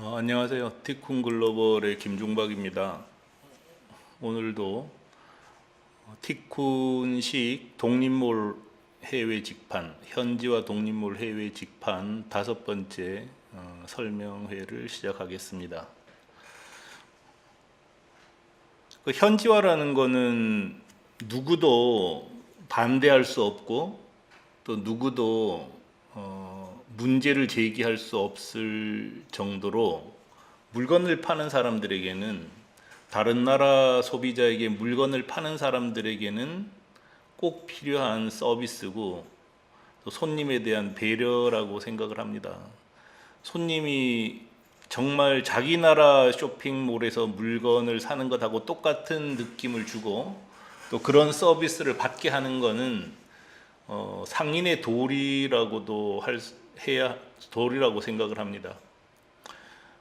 안녕하세요. 티쿤 글로벌의 김중박입니다. 오늘도 티쿤식 독립몰 해외 직판, 현지화 독립몰 해외 직판 5번째 설명회를 시작하겠습니다. 그 현지화라는 거는 누구도 반대할 수 없고 또 누구도 문제를 제기할 수 없을 정도로 물건을 파는 사람들에게는, 다른 나라 소비자에게 물건을 파는 사람들에게는 꼭 필요한 서비스고 또 손님에 대한 배려라고 생각을 합니다. 손님이 정말 자기 나라 쇼핑몰에서 물건을 사는 것하고 똑같은 느낌을 주고 또 그런 서비스를 받게 하는 것은 상인의 도리라고도 해야 도리라고 생각을 합니다.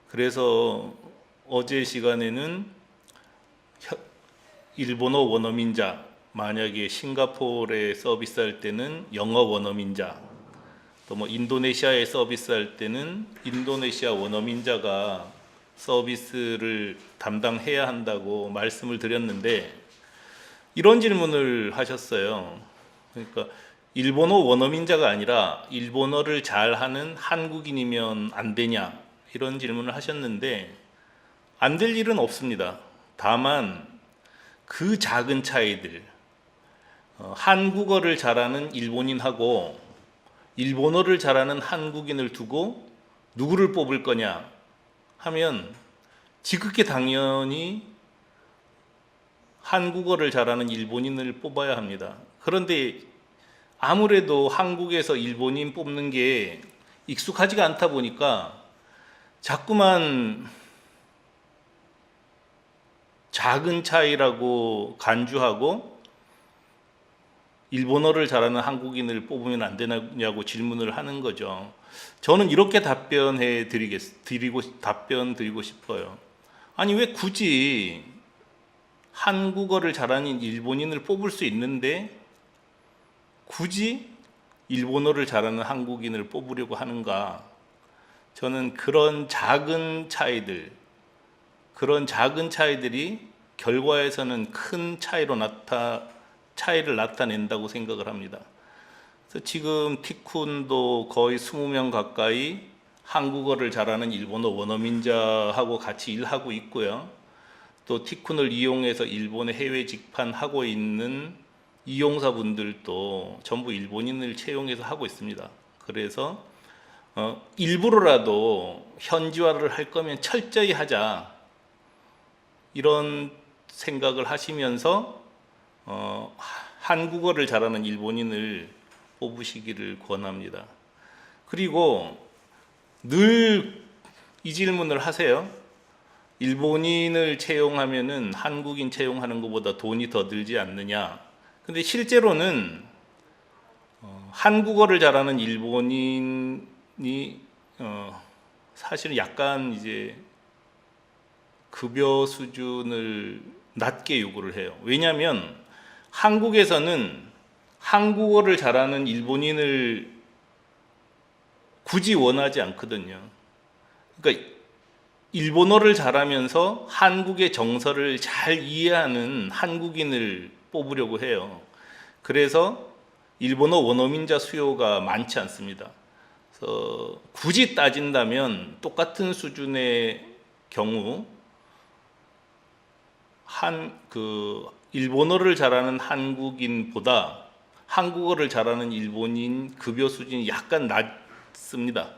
그래서 어제 시간에는 일본어 원어민자, 만약에 싱가포르에 서비스할 때는 영어 원어민자, 또 뭐 인도네시아에 서비스할 때는 인도네시아 원어민자가 서비스를 담당해야 한다고 말씀을 드렸는데, 이런 질문을 하셨어요. 그러니까 일본어 원어민자가 아니라 일본어를 잘하는 한국인이면 안 되냐, 이런 질문을 하셨는데, 안 될 일은 없습니다. 다만 그 작은 차이들, 한국어를 잘하는 일본인하고 일본어를 잘하는 한국인을 두고 누구를 뽑을 거냐 하면 지극히 당연히 한국어를 잘하는 일본인을 뽑아야 합니다. 그런데 아무래도 한국에서 일본인 뽑는 게 익숙하지가 않다 보니까 자꾸만 작은 차이라고 간주하고 일본어를 잘하는 한국인을 뽑으면 안 되냐고 질문을 하는 거죠. 저는 이렇게 답변 드리고 싶어요. 아니, 왜 굳이 한국어를 잘하는 일본인을 뽑을 수 있는데 굳이 일본어를 잘하는 한국인을 뽑으려고 하는가? 저는 그런 작은 차이들이 결과에서는 큰 차이를 나타낸다고 생각을 합니다. 그래서 지금 티쿤도 거의 20명 가까이 한국어를 잘하는 일본어 원어민자하고 같이 일하고 있고요. 또 티쿤을 이용해서 일본에 해외 직판하고 있는 이용사분들도 전부 일본인을 채용해서 하고 있습니다. 그래서 일부러라도 현지화를 할 거면 철저히 하자, 이런 생각을 하시면서 한국어를 잘하는 일본인을 뽑으시기를 권합니다. 그리고 늘 이 질문을 하세요. 일본인을 채용하면은 한국인 채용하는 것보다 돈이 더 들지 않느냐? 근데 실제로는 한국어를 잘하는 일본인이 사실은 약간 이제 급여 수준을 낮게 요구를 해요. 왜냐하면 한국에서는 한국어를 잘하는 일본인을 굳이 원하지 않거든요. 그러니까 일본어를 잘하면서 한국의 정서를 잘 이해하는 한국인을 뽑으려고 해요. 그래서 일본어 원어민자 수요가 많지 않습니다. 그래서 굳이 따진다면 똑같은 수준의 경우 일본어를 잘하는 한국인보다 한국어를 잘하는 일본인 급여 수준이 약간 낮습니다.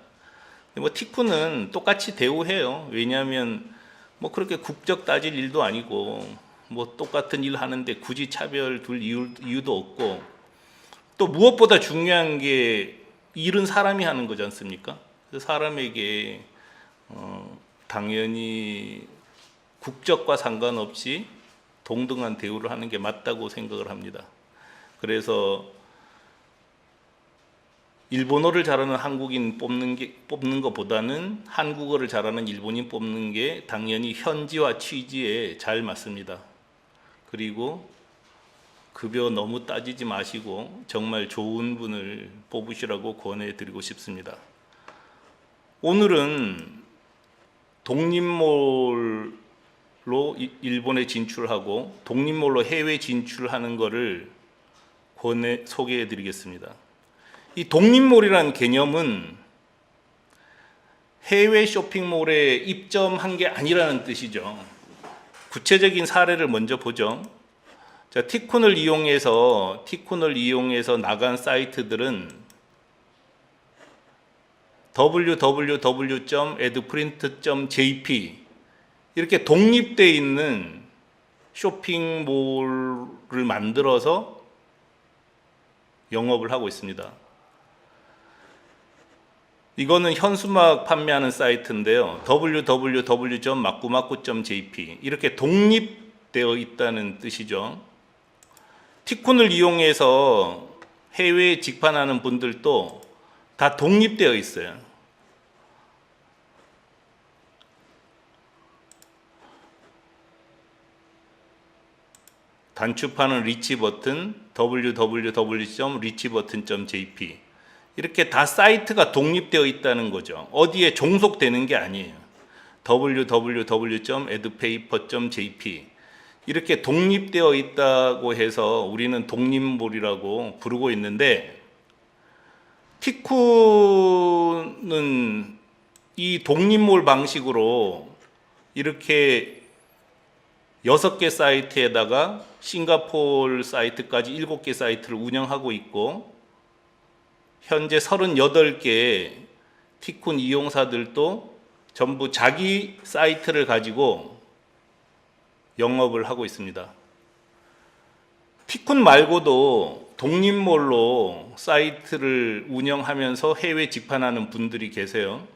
뭐 티쿤은 똑같이 대우해요. 왜냐하면 뭐 그렇게 국적 따질 일도 아니고 뭐 똑같은 일 하는데 굳이 차별 둘 이유도 없고, 또 무엇보다 중요한 게 일은 사람이 하는 거지 않습니까? 그래서 사람에게 당연히 국적과 상관없이 동등한 대우를 하는 게 맞다고 생각을 합니다. 그래서 일본어를 잘하는 한국인 뽑는 것보다는 한국어를 잘하는 일본인 뽑는 게 당연히 현지화 취지에 잘 맞습니다. 그리고 급여 너무 따지지 마시고 정말 좋은 분을 뽑으시라고 권해드리고 싶습니다. 오늘은 독립몰로 일본에 진출하고 독립몰로 해외 진출하는 것을 소개해 드리겠습니다. 이 독립몰이라는 개념은 해외 쇼핑몰에 입점한 게 아니라는 뜻이죠. 구체적인 사례를 먼저 보죠. 자, 티쿤을 이용해서 나간 사이트들은 www.adprint.jp 이렇게 독립되어 있는 쇼핑몰을 만들어서 영업을 하고 있습니다. 이거는 현수막 판매하는 사이트인데요. www.makumaku.jp 이렇게 독립되어 있다는 뜻이죠. 티쿤을 이용해서 해외에 직판하는 분들도 다 독립되어 있어요. 단추판은 리치버튼 www.richbutton.jp 이렇게 다 사이트가 독립되어 있다는 거죠. 어디에 종속되는 게 아니에요. www.adpaper.jp 이렇게 독립되어 있다고 해서 우리는 독립몰이라고 부르고 있는데, 티쿤은 이 독립몰 방식으로 이렇게 6개 사이트에다가 싱가포르 사이트까지 7개 사이트를 운영하고 있고, 현재 38개 티쿤 이용사들도 전부 자기 사이트를 가지고 영업을 하고 있습니다. 티쿤 말고도 독립몰로 사이트를 운영하면서 해외 직판하는 분들이 계세요.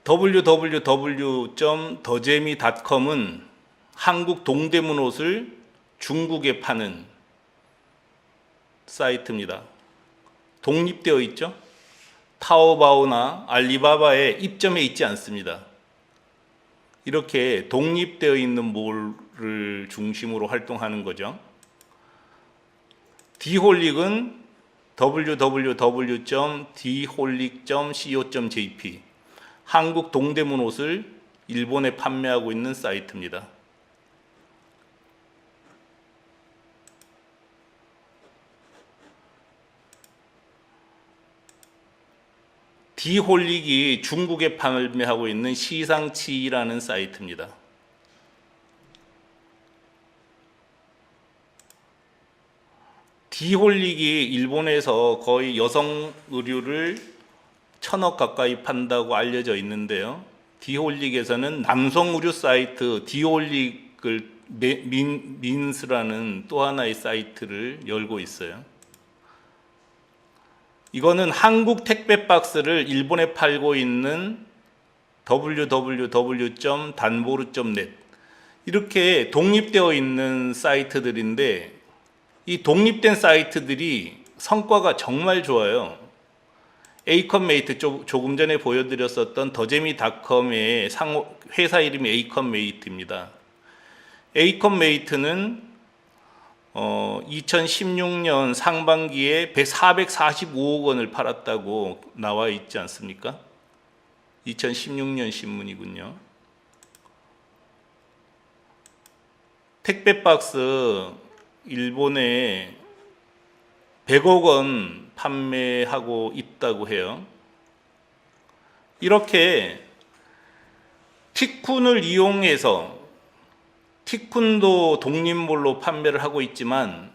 www.더재미.com은 한국 동대문 옷을 중국에 파는 사이트입니다. 독립되어 있죠? 타오바오나 알리바바에 입점해 있지 않습니다. 이렇게 독립되어 있는 몰을 중심으로 활동하는 거죠. 디홀릭은 www.dholic.co.jp 한국 동대문 옷을 일본에 판매하고 있는 사이트입니다. 디홀릭이 중국에 판매하고 있는 시상치라는 사이트입니다. 디홀릭이 일본에서 거의 여성 의류를 1,000억 가까이 판다고 알려져 있는데요. 디홀릭에서는 남성 의류 사이트 디홀릭을 민스라는 또 하나의 사이트를 열고 있어요. 이거는 한국 택배 박스를 일본에 팔고 있는 www.danboru.net 이렇게 독립되어 있는 사이트들인데, 이 독립된 사이트들이 성과가 정말 좋아요. 에이컨메이트, 조금 전에 보여드렸었던 더재미닷컴의 회사 이름이 에이컨메이트입니다. 에이컨메이트는 2016년 상반기에 445억 원을 팔았다고 나와 있지 않습니까? 2016년 신문이군요. 택배 박스 일본에 100억 원 판매하고 있다고 해요. 이렇게 티쿤을 이용해서 티쿤도 독립몰로 판매를 하고 있지만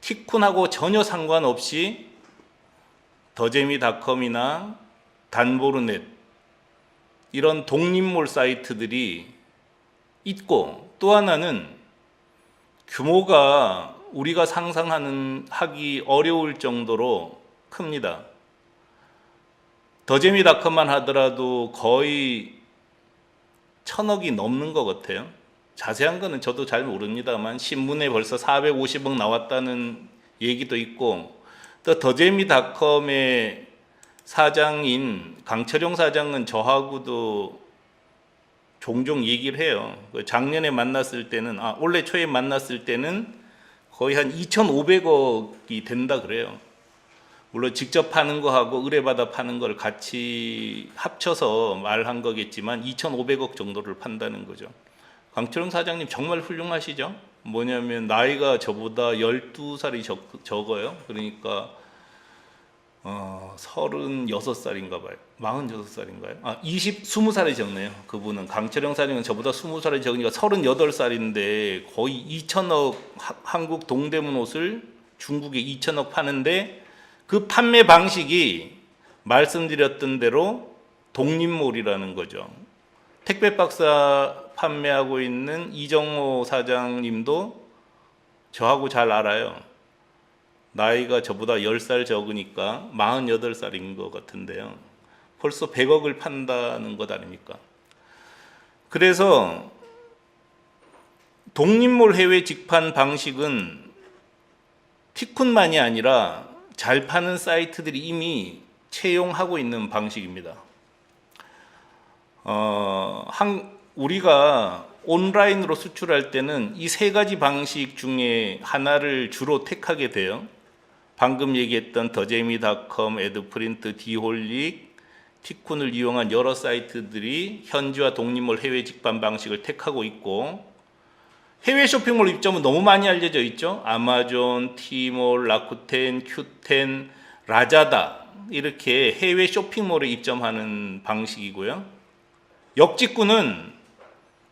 티쿤하고 전혀 상관없이 더재미닷컴이나 단보르넷 이런 독립몰 사이트들이 있고, 또 하나는 규모가 우리가 상상하기 어려울 정도로 큽니다. 더재미닷컴만 하더라도 거의 1,000억이 넘는 것 같아요. 자세한 거는 저도 잘 모릅니다만 신문에 벌써 450억 나왔다는 얘기도 있고, 또 더재미닷컴의 사장인 강철용 사장은 저하고도 종종 얘기를 해요. 작년에 만났을 때는, 올해 초에 만났을 때는 거의 한 2,500억이 된다 그래요. 물론 직접 파는 거하고 의뢰받아 파는 걸 같이 합쳐서 말한 거겠지만 2,500억 정도를 판다는 거죠. 강철용 사장님 정말 훌륭하시죠? 뭐냐면 나이가 저보다 12살이 적어요. 그러니까 36살인가 봐요. 46살인가요? 20살이 적네요. 그분은 강철용 사장님은 저보다 20살이 적으니까 38살인데 거의 2천억 한국 동대문 옷을 중국에 2천억 파는데 그 판매 방식이 말씀드렸던 대로 독립몰이라는 거죠. 택배 박스 판매하고 있는 이정호 사장님도 저하고 잘 알아요. 나이가 저보다 10살 적으니까 48살인 것 같은데요. 벌써 100억을 판다는 것 아닙니까? 그래서 독립몰 해외 직판 방식은 티쿤만이 아니라 잘 파는 사이트들이 이미 채용하고 있는 방식입니다. 우리가 온라인으로 수출할 때는 이 세 가지 방식 중에 하나를 주로 택하게 돼요. 방금 얘기했던 더재미닷컴, 에드프린트, 디홀릭, 티쿤을 이용한 여러 사이트들이 현지화 독립몰 해외 직판 방식을 택하고 있고, 해외 쇼핑몰 입점은 너무 많이 알려져 있죠. 아마존, 티몰, 라쿠텐, 큐텐, 라자다 이렇게 해외 쇼핑몰에 입점하는 방식이고요. 역직구는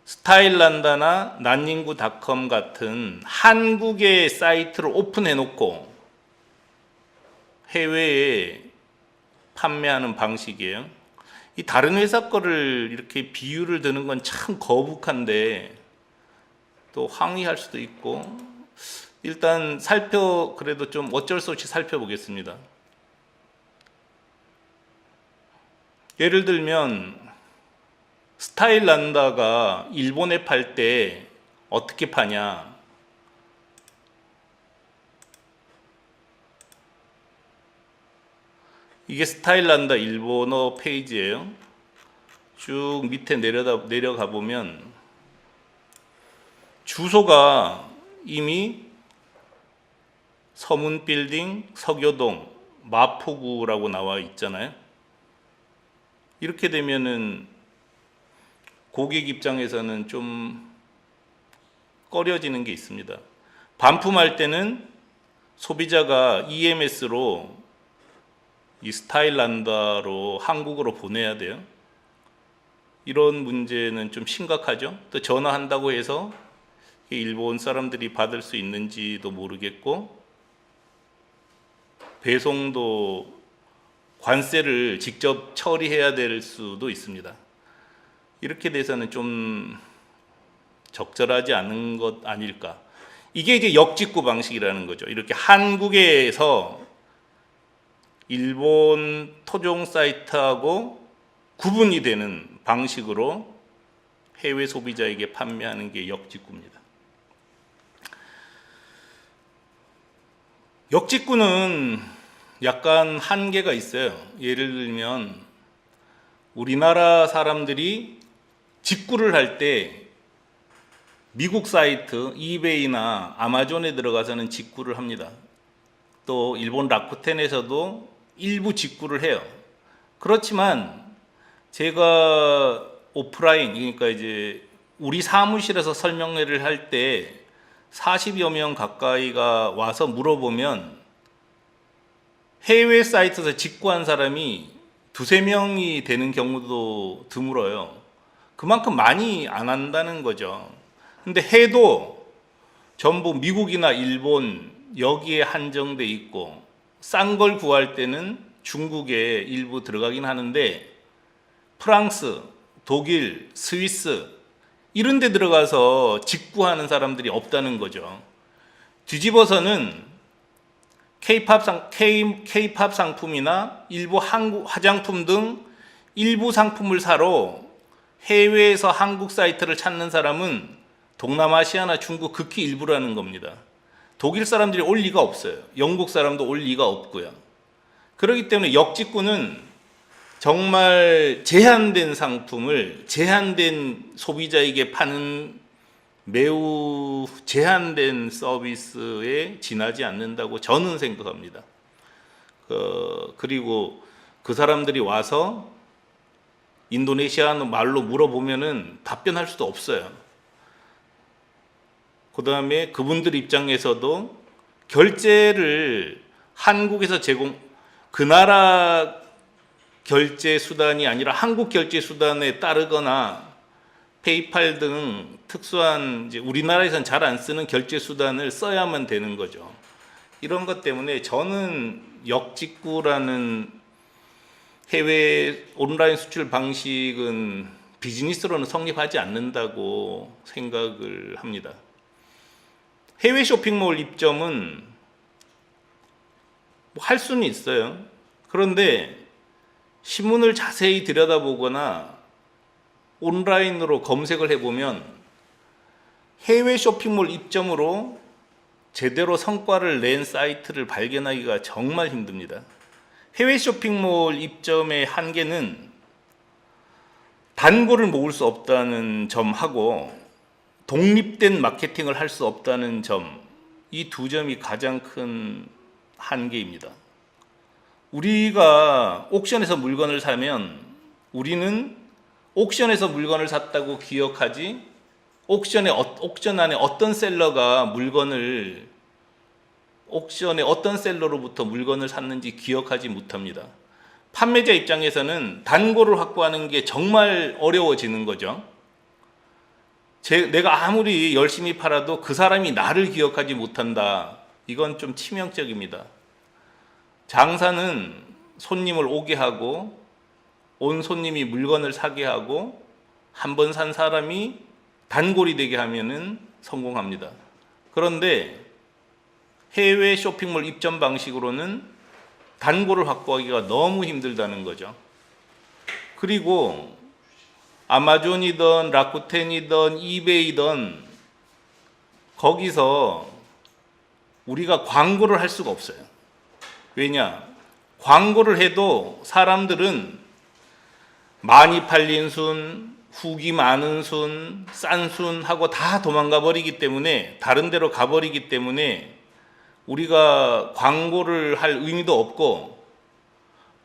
스타일란다나 난닝구닷컴 같은 한국의 사이트를 오픈해 놓고 해외에 판매하는 방식이에요. 이 다른 회사 거를 이렇게 비유를 드는 건 참 거북한데 또 항의할 수도 있고, 일단 그래도 좀 어쩔 수 없이 살펴보겠습니다. 예를 들면 스타일란다가 일본에 팔 때 어떻게 파냐? 이게 스타일란다 일본어 페이지예요. 쭉 밑에 내려가 보면 주소가 이미 서문빌딩, 서교동, 마포구라고 나와 있잖아요. 이렇게 되면은 고객 입장에서는 좀 꺼려지는 게 있습니다. 반품할 때는 소비자가 EMS로 이 스타일란다로 한국으로 보내야 돼요. 이런 문제는 좀 심각하죠. 또 전화한다고 해서 일본 사람들이 받을 수 있는지도 모르겠고, 배송도 관세를 직접 처리해야 될 수도 있습니다. 이렇게 돼서는 좀 적절하지 않은 것 아닐까. 이게 이제 역직구 방식이라는 거죠. 이렇게 한국에서 일본 토종 사이트하고 구분이 되는 방식으로 해외 소비자에게 판매하는 게 역직구입니다. 역직구는 약간 한계가 있어요. 예를 들면 우리나라 사람들이 직구를 할 때 미국 사이트 이베이나 아마존에 들어가서는 직구를 합니다. 또 일본 라쿠텐에서도 일부 직구를 해요. 그렇지만 제가 오프라인, 그러니까 이제 우리 사무실에서 설명회를 할 때 40여 명 가까이가 와서 물어보면 해외 사이트에서 직구한 사람이 두세 명이 되는 경우도 드물어요. 그만큼 많이 안 한다는 거죠. 근데 해도 전부 미국이나 일본 여기에 한정돼 있고, 싼 걸 구할 때는 중국에 일부 들어가긴 하는데 프랑스, 독일, 스위스 이런 데 들어가서 직구하는 사람들이 없다는 거죠. 뒤집어서는 K-팝 상품이나 일부 한국 화장품 등 일부 상품을 사러 해외에서 한국 사이트를 찾는 사람은 동남아시아나 중국 극히 일부라는 겁니다. 독일 사람들이 올 리가 없어요. 영국 사람도 올 리가 없고요. 그렇기 때문에 역직구는 정말 제한된 상품을 제한된 소비자에게 파는 매우 제한된 서비스에 지나지 않는다고 저는 생각합니다. 그리고 그 사람들이 와서 인도네시아 말로 물어보면은 답변할 수도 없어요. 그 다음에 그분들 입장에서도 결제를 한국에서 그 나라 결제 수단이 아니라 한국 결제 수단에 따르거나 페이팔 등 특수한 이제 우리나라에선 잘 안 쓰는 결제 수단을 써야만 되는 거죠. 이런 것 때문에 저는 역직구라는 해외 온라인 수출 방식은 비즈니스로는 성립하지 않는다고 생각을 합니다. 해외 쇼핑몰 입점은 뭐 할 수는 있어요. 그런데 신문을 자세히 들여다보거나 온라인으로 검색을 해보면 해외 쇼핑몰 입점으로 제대로 성과를 낸 사이트를 발견하기가 정말 힘듭니다. 해외 쇼핑몰 입점의 한계는 단골을 모을 수 없다는 점하고 독립된 마케팅을 할 수 없다는 점, 이 두 점이 가장 큰 한계입니다. 우리가 옥션에서 물건을 사면 우리는 옥션에서 물건을 샀다고 기억하지 옥션 안에 어떤 셀러가 옥션의 어떤 셀러로부터 물건을 샀는지 기억하지 못합니다. 판매자 입장에서는 단골을 확보하는 게 정말 어려워지는 거죠. 내가 아무리 열심히 팔아도 그 사람이 나를 기억하지 못한다. 이건 좀 치명적입니다. 장사는 손님을 오게 하고 온 손님이 물건을 사게 하고 한 번 산 사람이 단골이 되게 하면은 성공합니다. 그런데 해외 쇼핑몰 입점 방식으로는 단골을 확보하기가 너무 힘들다는 거죠. 그리고 아마존이든 라쿠텐이든 이베이든 거기서 우리가 광고를 할 수가 없어요. 왜냐? 광고를 해도 사람들은 많이 팔린 순, 후기 많은 순, 싼 순 하고 다 도망가 버리기 때문에, 다른 데로 가버리기 때문에 우리가 광고를 할 의미도 없고,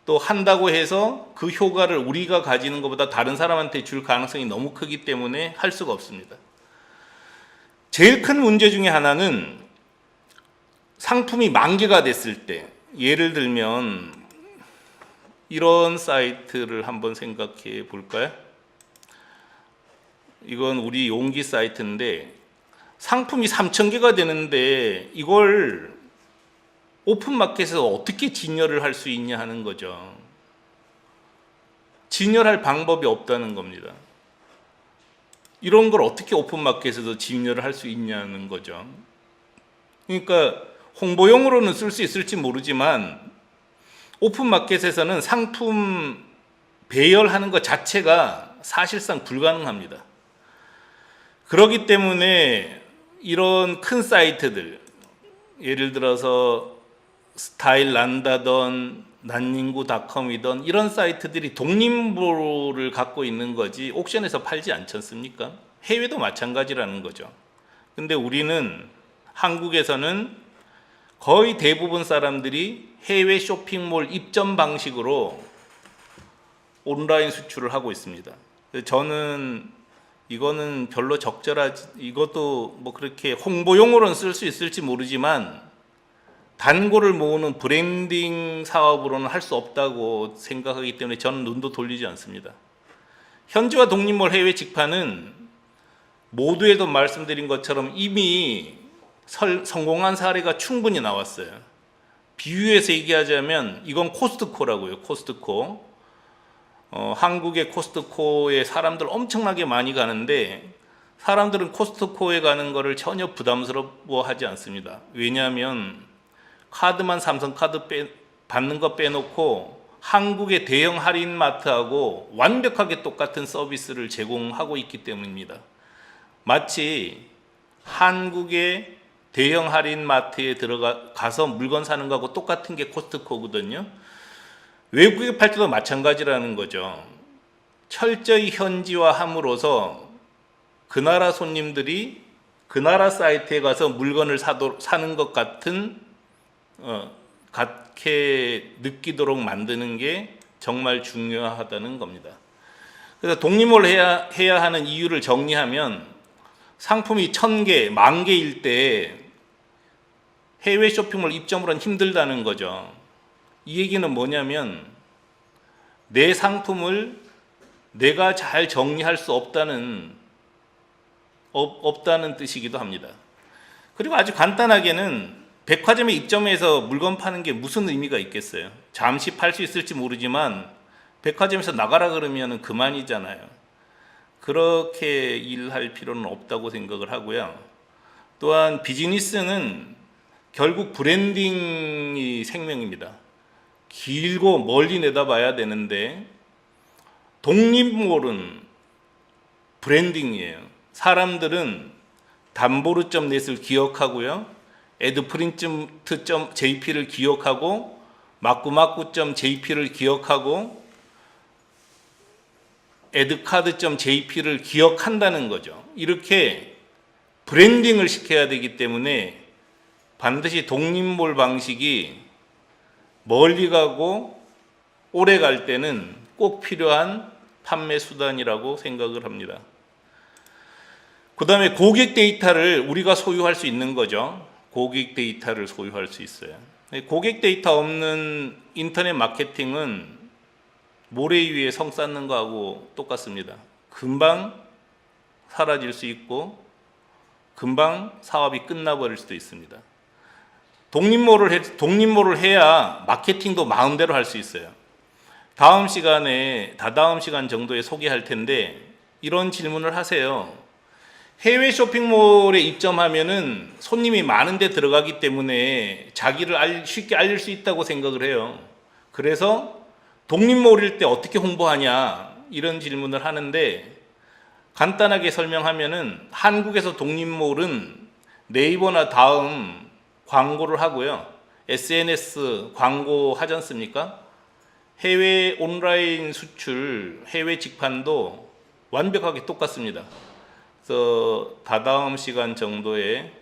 또 한다고 해서 그 효과를 우리가 가지는 것보다 다른 사람한테 줄 가능성이 너무 크기 때문에 할 수가 없습니다. 제일 큰 문제 중에 하나는 상품이 만개가 됐을 때, 예를 들면 이런 사이트를 한번 생각해 볼까요? 이건 우리 용기 사이트인데 상품이 3,000개가 되는데 이걸 오픈마켓에서 어떻게 진열을 할 수 있냐 하는 거죠. 진열할 방법이 없다는 겁니다. 이런 걸 어떻게 오픈마켓에서 진열을 할 수 있냐는 거죠. 그러니까 홍보용으로는 쓸 수 있을지 모르지만 오픈마켓에서는 상품 배열하는 것 자체가 사실상 불가능합니다. 그렇기 때문에 이런 큰 사이트들, 예를 들어서 스타일란다든 난닝구닷컴이든 이런 사이트들이 독립보를 갖고 있는 거지 옥션에서 팔지 않지 않습니까? 해외도 마찬가지라는 거죠. 근데 우리는 한국에서는 거의 대부분 사람들이 해외 쇼핑몰 입점 방식으로 온라인 수출을 하고 있습니다. 저는 이거는 별로 적절하지, 이것도 뭐 그렇게 홍보용으로는 쓸 수 있을지 모르지만 단골을 모으는 브랜딩 사업으로는 할 수 없다고 생각하기 때문에 저는 눈도 돌리지 않습니다. 현지화 독립몰 해외 직판은 모두에도 말씀드린 것처럼 이미 성공한 사례가 충분히 나왔어요. 비유해서 얘기하자면 이건 코스트코라고요. 코스트코. 한국의 코스트코에 사람들 엄청나게 많이 가는데 사람들은 코스트코에 가는 거를 전혀 부담스러워하지 않습니다. 왜냐하면 카드만 삼성카드 받는 거 빼놓고 한국의 대형 할인마트하고 완벽하게 똑같은 서비스를 제공하고 있기 때문입니다. 마치 한국의 대형 할인마트에 들어가서 물건 사는 거하고 똑같은 게 코스트코거든요. 외국에 팔 때도 마찬가지라는 거죠. 철저히 현지화함으로써 그 나라 손님들이 그 나라 사이트에 가서 물건을 사는 것 같은 같게 느끼도록 만드는 게 정말 중요하다는 겁니다. 그래서 독립몰 해야 하는 이유를 정리하면 상품이 1000개, 10,000개일 때 해외 쇼핑몰 입점을 하면 힘들다는 거죠. 이 얘기는 뭐냐면 내 상품을 내가 잘 정리할 수 없다는 뜻이기도 합니다. 그리고 아주 간단하게는 백화점에 입점해서 물건 파는 게 무슨 의미가 있겠어요? 잠시 팔 수 있을지 모르지만 백화점에서 나가라 그러면 그만이잖아요. 그렇게 일할 필요는 없다고 생각을 하고요. 또한 비즈니스는 결국 브랜딩이 생명입니다. 길고 멀리 내다봐야 되는데 독립몰은 브랜딩이에요. 사람들은 담보르.net을 기억하고요. 에드프린트.jp를 기억하고 마꾸마꾸.jp를 기억하고 에드카드.jp를 기억한다는 거죠. 이렇게 브랜딩을 시켜야 되기 때문에 반드시 독립몰 방식이 멀리 가고 오래 갈 때는 꼭 필요한 판매 수단이라고 생각을 합니다. 그 다음에 고객 데이터를 우리가 소유할 수 있는 거죠. 고객 데이터를 소유할 수 있어요. 고객 데이터 없는 인터넷 마케팅은 모래 위에 성 쌓는 거하고 똑같습니다. 금방 사라질 수 있고 금방 사업이 끝나버릴 수도 있습니다. 독립몰을 해야 마케팅도 마음대로 할 수 있어요. 다다음 시간 정도에 소개할 텐데 이런 질문을 하세요. 해외 쇼핑몰에 입점하면은 손님이 많은 데 들어가기 때문에 자기를 쉽게 알릴 수 있다고 생각을 해요. 그래서 독립몰일 때 어떻게 홍보하냐 이런 질문을 하는데 간단하게 설명하면은 한국에서 독립몰은 네이버나 다음 광고를 하고요. SNS 광고 하지 않습니까? 해외 온라인 수출, 해외 직판도 완벽하게 똑같습니다. 그래서 다다음 시간 정도에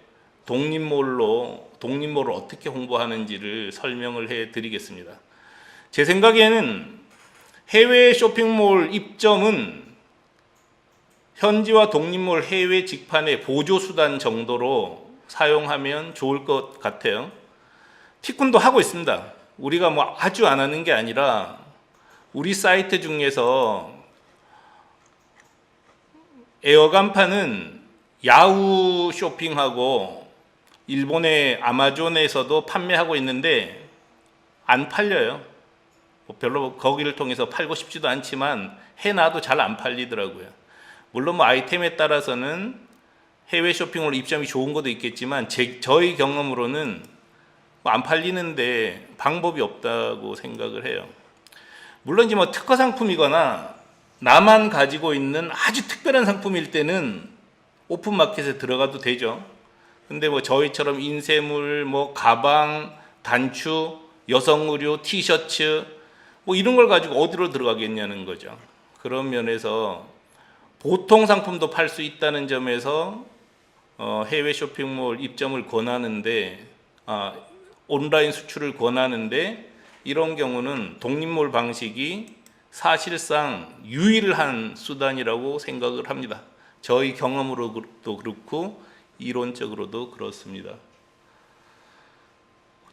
독립몰을 어떻게 홍보하는지를 설명을 해 드리겠습니다. 제 생각에는 해외 쇼핑몰 입점은 현지화 독립몰 해외 직판의 보조수단 정도로 사용하면 좋을 것 같아요. 티쿤도 하고 있습니다. 우리가 뭐 아주 안 하는 게 아니라 우리 사이트 중에서 에어간판은 야후 쇼핑하고 일본의 아마존에서도 판매하고 있는데 안 팔려요. 별로 거기를 통해서 팔고 싶지도 않지만 해놔도 잘 안 팔리더라고요. 물론 뭐 아이템에 따라서는 해외 쇼핑몰 입점이 좋은 것도 있겠지만 저희 경험으로는 안 팔리는데 방법이 없다고 생각을 해요. 물론 이제 뭐 특허 상품이거나 나만 가지고 있는 아주 특별한 상품일 때는 오픈 마켓에 들어가도 되죠. 근데 뭐 저희처럼 인쇄물, 뭐 가방, 단추, 여성 의류, 티셔츠 뭐 이런 걸 가지고 어디로 들어가겠냐는 거죠. 그런 면에서 보통 상품도 팔 수 있다는 점에서 해외 쇼핑몰 입점을 권하는데 온라인 수출을 권하는데 이런 경우는 독립몰 방식이 사실상 유일한 수단이라고 생각을 합니다. 저희 경험으로도 그렇고 이론적으로도 그렇습니다.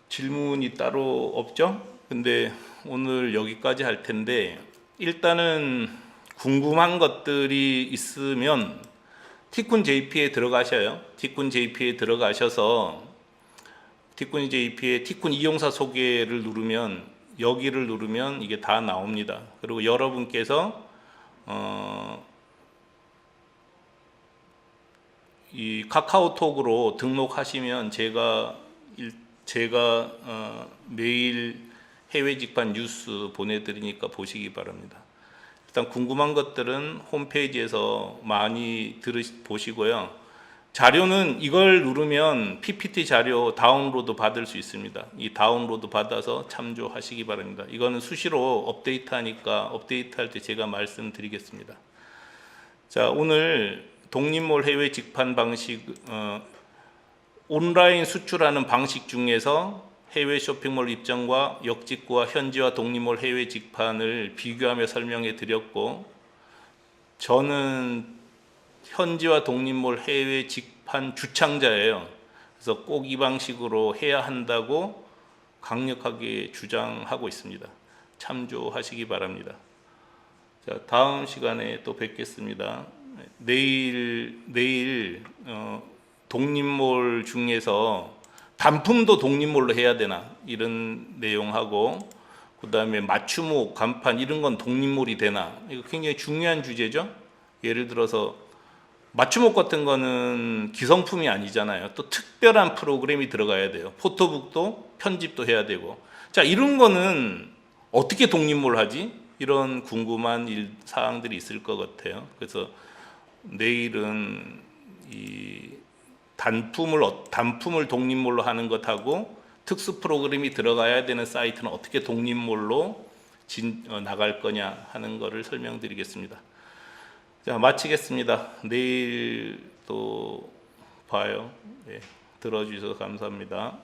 질문이 따로 없죠? 근데 오늘 여기까지 할 텐데 일단은 궁금한 것들이 있으면 티쿤 JP에 들어가셔요. 티쿤 JP에 들어가셔서 티쿤 JP에 티쿤 이용사 소개를 누르면 여기를 누르면 이게 다 나옵니다. 그리고 여러분께서 이 카카오톡으로 등록하시면 제가 매일 해외 직판 뉴스 보내드리니까 보시기 바랍니다. 일단 궁금한 것들은 홈페이지에서 많이 보시고요. 자료는 이걸 누르면 PPT 자료 다운로드 받을 수 있습니다. 이 다운로드 받아서 참조하시기 바랍니다. 이거는 수시로 업데이트하니까 업데이트할 때 제가 말씀드리겠습니다. 자, 오늘 독립몰 해외 직판 방식, 온라인 수출하는 방식 중에서 해외 쇼핑몰 입점과 역직구와 현지화 독립몰 해외 직판을 비교하며 설명해 드렸고, 저는 현지화 독립몰 해외 직판 주창자예요. 그래서 꼭 이 방식으로 해야 한다고 강력하게 주장하고 있습니다. 참조하시기 바랍니다. 자, 다음 시간에 또 뵙겠습니다. 내일 독립몰 중에서 단품도 독립몰로 해야 되나 이런 내용하고, 그 다음에 맞춤옷, 간판 이런 건 독립몰이 되나, 이거 굉장히 중요한 주제죠. 예를 들어서 맞춤옷 같은 거는 기성품이 아니잖아요. 또 특별한 프로그램이 들어가야 돼요. 포토북도 편집도 해야 되고. 자, 이런 거는 어떻게 독립몰 하지? 이런 궁금한 사항들이 있을 것 같아요. 그래서 내일은 이 단품을 독립몰로 하는 것하고 특수 프로그램이 들어가야 되는 사이트는 어떻게 독립몰로 나갈 거냐 하는 것을 설명드리겠습니다. 자, 마치겠습니다. 내일 또 봐요. 네, 들어주셔서 감사합니다.